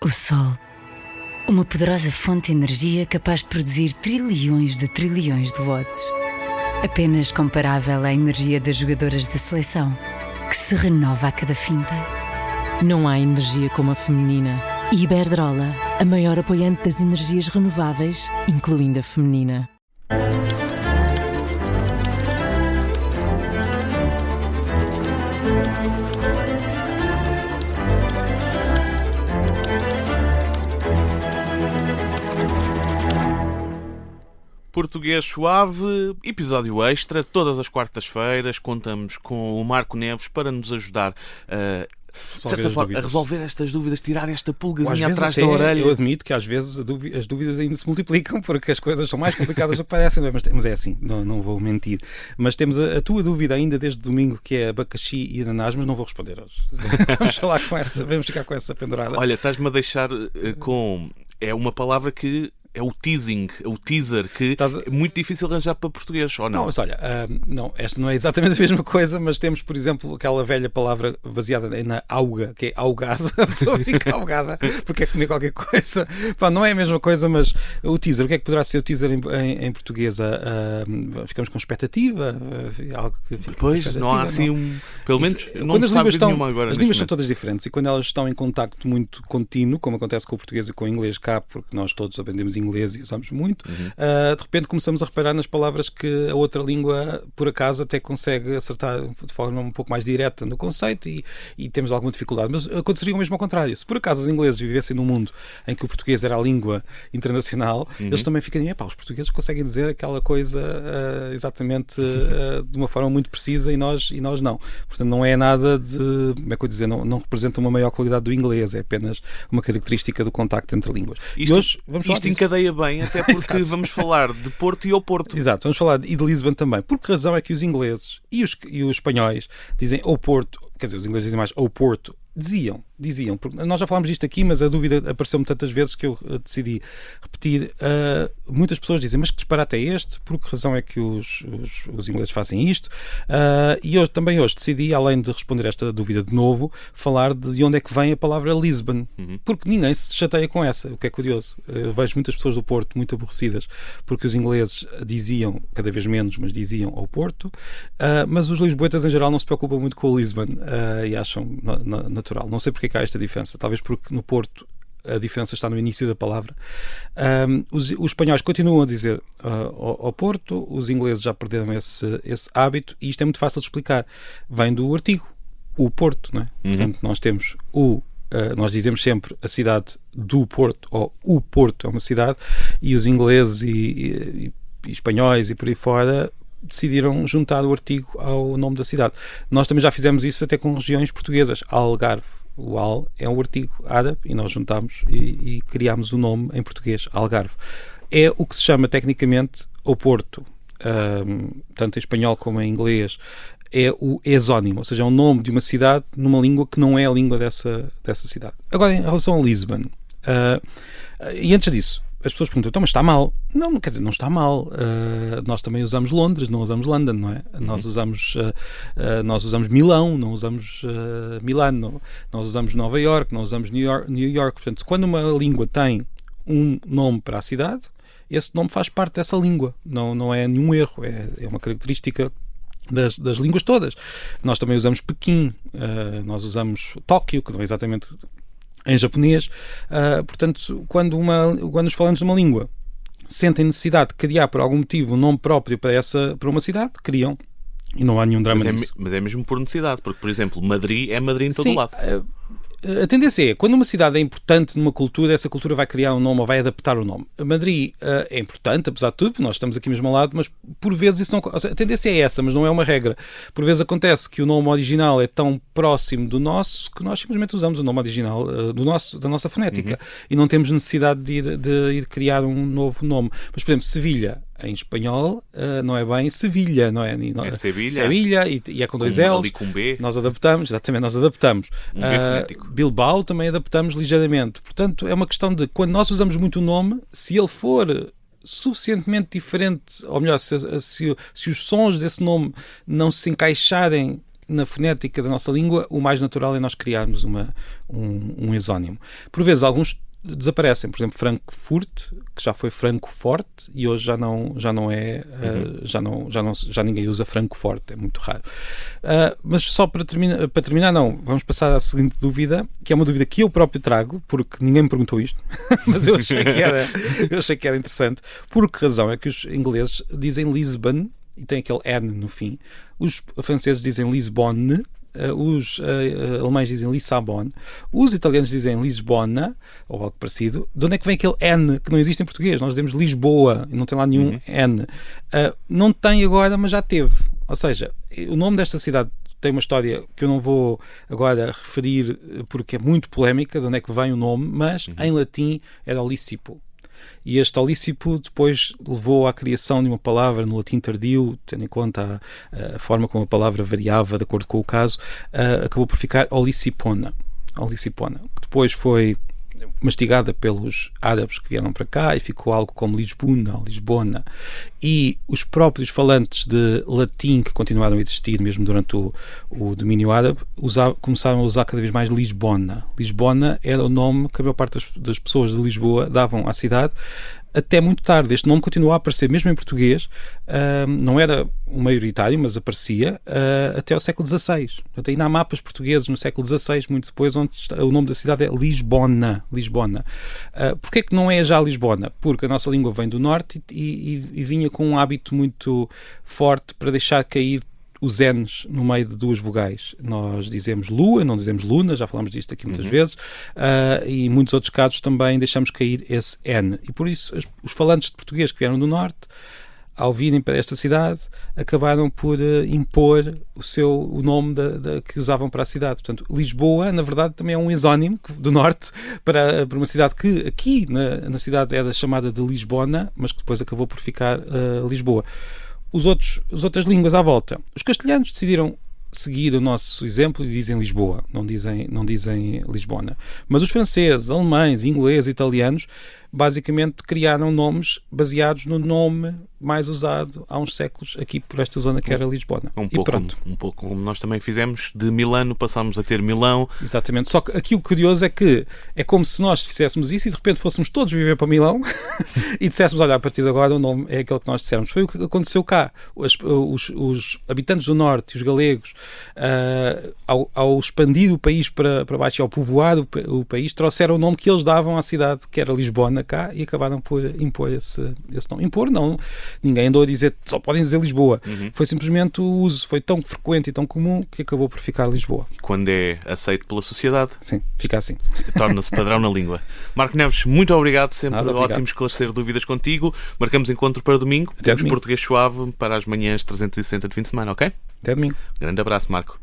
O Sol. Uma poderosa fonte de energia capaz de produzir trilhões de watts. Apenas comparável à energia das jogadoras da seleção, que se renova a cada finta. Não há energia como a feminina. E Iberdrola, a maior apoiante das energias renováveis, incluindo a feminina. Português Suave, episódio extra, todas as quartas-feiras contamos com o Marco Neves para nos ajudar de certa forma, a resolver estas dúvidas, tirar esta pulgazinha atrás da orelha. Eu admito que às vezes as dúvidas ainda se multiplicam porque as coisas são mais complicadas do que parecem, mas é assim, não vou mentir. Mas temos a tua dúvida ainda desde domingo, que é abacaxi e ananás, mas não vou responder hoje. Vamos ficar com essa pendurada. Olha, estás-me a deixar com... É uma palavra que... É o teasing, o teaser, que é muito difícil arranjar para português, ou não? Não, mas olha, não, esta não é exatamente a mesma coisa, mas temos, por exemplo, aquela velha palavra baseada na auga, que é augado. A pessoa fica augada porque é comer qualquer coisa. Pá, não é a mesma coisa, mas o teaser, o que é que poderá ser o teaser em português? Ficamos com expectativa? Algo que fica pois, não há assim um... Pelo menos não quando sabes nenhuma agora. As línguas são todas diferentes e quando elas estão em contacto muito contínuo, como acontece com o português e com o inglês cá, porque nós todos aprendemos inglês e usamos muito, de repente começamos a reparar nas palavras que a outra língua, por acaso, até consegue acertar de forma um pouco mais direta no conceito e temos alguma dificuldade. Mas aconteceria o mesmo ao contrário. Se por acaso os ingleses vivessem num mundo em que o português era a língua internacional, eles também ficariam, os portugueses conseguem dizer aquela coisa exatamente de uma forma muito precisa e nós não. Portanto, não é nada de, como é que eu dizer, não representa uma maior qualidade do inglês, é apenas uma característica do contacto entre línguas. E hoje vamos falar disso. Encadeia bem, até porque vamos falar de Porto e ao Porto. Exato, vamos falar de Lisbon também. Por que razão é que os ingleses e os espanhóis dizem ao Porto, quer dizer, os ingleses dizem mais ao Porto, diziam, porque nós já falámos disto aqui, mas a dúvida apareceu-me tantas vezes que eu decidi repetir. Muitas pessoas dizem, mas que disparate é este? Por que razão é que os ingleses fazem isto? E eu também hoje decidi, além de responder esta dúvida de novo, falar de onde é que vem a palavra Lisbon, porque ninguém se chateia com essa, o que é curioso. Eu vejo muitas pessoas do Porto muito aborrecidas porque os ingleses diziam, cada vez menos, mas diziam ao Porto, mas os lisboetas em geral não se preocupam muito com o Lisbon e acham natural. Não sei porque é que há esta diferença. Talvez porque no Porto a diferença está no início da palavra. Os espanhóis continuam a dizer ao Porto, os ingleses já perderam esse hábito e isto é muito fácil de explicar. Vem do artigo, o Porto, não é? Portanto, nós temos nós dizemos sempre a cidade do Porto, ou o Porto é uma cidade, e os ingleses e espanhóis e por aí fora decidiram juntar o artigo ao nome da cidade. Nós também já fizemos isso até com regiões portuguesas. Algarve, o Al é um artigo árabe e nós juntámos e criámos o nome em português, Algarve. É o que se chama tecnicamente o Porto, tanto em espanhol como em inglês, é o exónimo, ou seja, é o nome de uma cidade numa língua que não é a língua dessa cidade. Agora, em relação a Lisbon, e antes disso, as pessoas perguntam, então, mas está mal? Não, quer dizer, não está mal. Nós também usamos Londres, não usamos London, não é? Nós usamos Milão, não usamos Milano, nós usamos Nova York, não usamos New York. Portanto, quando uma língua tem um nome para a cidade, esse nome faz parte dessa língua. Não é nenhum erro, é uma característica das línguas todas. Nós também usamos Pequim, nós usamos Tóquio, que não é exatamente em japonês. Portanto, quando os falantes de uma língua sentem necessidade de criar por algum motivo um nome próprio para uma cidade, criam e não há nenhum drama nisso. Mas é mesmo por necessidade, porque, por exemplo, Madrid é Madrid em todo o lado. A tendência é, quando uma cidade é importante numa cultura, essa cultura vai criar um nome ou vai adaptar o nome. Madrid é importante, apesar de tudo, porque nós estamos aqui mesmo ao lado, mas por vezes isso não... A tendência é essa, mas não é uma regra. Por vezes acontece que o nome original é tão próximo do nosso que nós simplesmente usamos o nome original da nossa fonética e não temos necessidade de ir criar um novo nome. Mas, por exemplo, Sevilha, em espanhol, não é bem Sevilha, não é? É Sevilha. Sevilha e é com dois L's. Ali com B. Nós adaptamos, exatamente, nós adaptamos. Um B fonético. Bilbao também adaptamos ligeiramente. Portanto, é uma questão de, quando nós usamos muito o nome, se ele for suficientemente diferente, ou melhor, se os sons desse nome não se encaixarem na fonética da nossa língua, o mais natural é nós criarmos um exónimo. Por vezes, alguns desaparecem. Por exemplo, Frankfurt, que já foi Francfort, e hoje já ninguém usa Francfort, é muito raro. Mas só para terminar, vamos passar à seguinte dúvida, que é uma dúvida que eu próprio trago, porque ninguém me perguntou isto, mas eu achei que era interessante. Por que razão é que os ingleses dizem Lisbon e tem aquele N no fim? Os franceses dizem Lisbonne, os alemães dizem Lissabon, os italianos dizem Lisbona, ou algo parecido. De onde é que vem aquele N que não existe em português? Nós dizemos Lisboa e não tem lá nenhum N. Não tem agora, mas já teve. Ou seja, o nome desta cidade tem uma história que eu não vou agora referir porque é muito polémica, de onde é que vem o nome, mas em latim era Olícipo. E este Olícipo depois levou à criação de uma palavra no latim tardio, tendo em conta a forma como a palavra variava de acordo com o caso, acabou por ficar Olicipona, que depois foi mastigada pelos árabes que vieram para cá e ficou algo como Lisbona ou Lisbona. E os próprios falantes de latim que continuaram a existir mesmo durante o domínio árabe começaram a usar cada vez mais Lisbona. Lisbona era o nome que a maior parte das pessoas de Lisboa davam à cidade. Até muito tarde. Este nome continuou a aparecer mesmo em português, não era o maioritário, mas aparecia até ao século XVI. Portanto, ainda há mapas portugueses no século XVI, muito depois, onde o nome da cidade é Lisbona. Porquê que não é já Lisbona? Porque a nossa língua vem do norte e vinha com um hábito muito forte para deixar cair os N's no meio de duas vogais. Nós dizemos lua, não dizemos luna, já falámos disto aqui muitas vezes, e em muitos outros casos também deixamos cair esse N. E por isso os falantes de português que vieram do norte, ao virem para esta cidade, acabaram por impor o nome que usavam para a cidade. Portanto, Lisboa, na verdade, também é um exónimo do norte para uma cidade que aqui na cidade era chamada de Lisbona, mas que depois acabou por ficar Lisboa. As outras línguas à volta. Os castelhanos decidiram seguir o nosso exemplo e dizem Lisboa, não dizem Lisbona. Mas os franceses, alemães, ingleses, italianos, basicamente criaram nomes baseados no nome mais usado há uns séculos aqui por esta zona que era Lisbona. Um pouco como nós também fizemos, de Milano passámos a ter Milão. Exatamente, só que aqui o curioso é que é como se nós fizéssemos isso e de repente fôssemos todos viver para Milão e disséssemos, olha, a partir de agora o nome é aquele que nós dissemos. Foi o que aconteceu cá. Os habitantes do norte, os galegos, ao expandir o país para baixo e ao povoar o país, trouxeram o nome que eles davam à cidade, que era Lisbona, cá, e acabaram por impor esse nome. Impor não, ninguém andou a dizer só podem dizer Lisboa. Foi simplesmente o uso, foi tão frequente e tão comum que acabou por ficar Lisboa. Quando é aceito pela sociedade, sim, fica assim. Torna-se padrão na língua. Marco Neves, muito obrigado, sempre ótimo esclarecer dúvidas contigo. Marcamos encontro para domingo. Temos Português Suave para as manhãs 360 de fim de semana, ok? Até domingo. Grande abraço, Marco.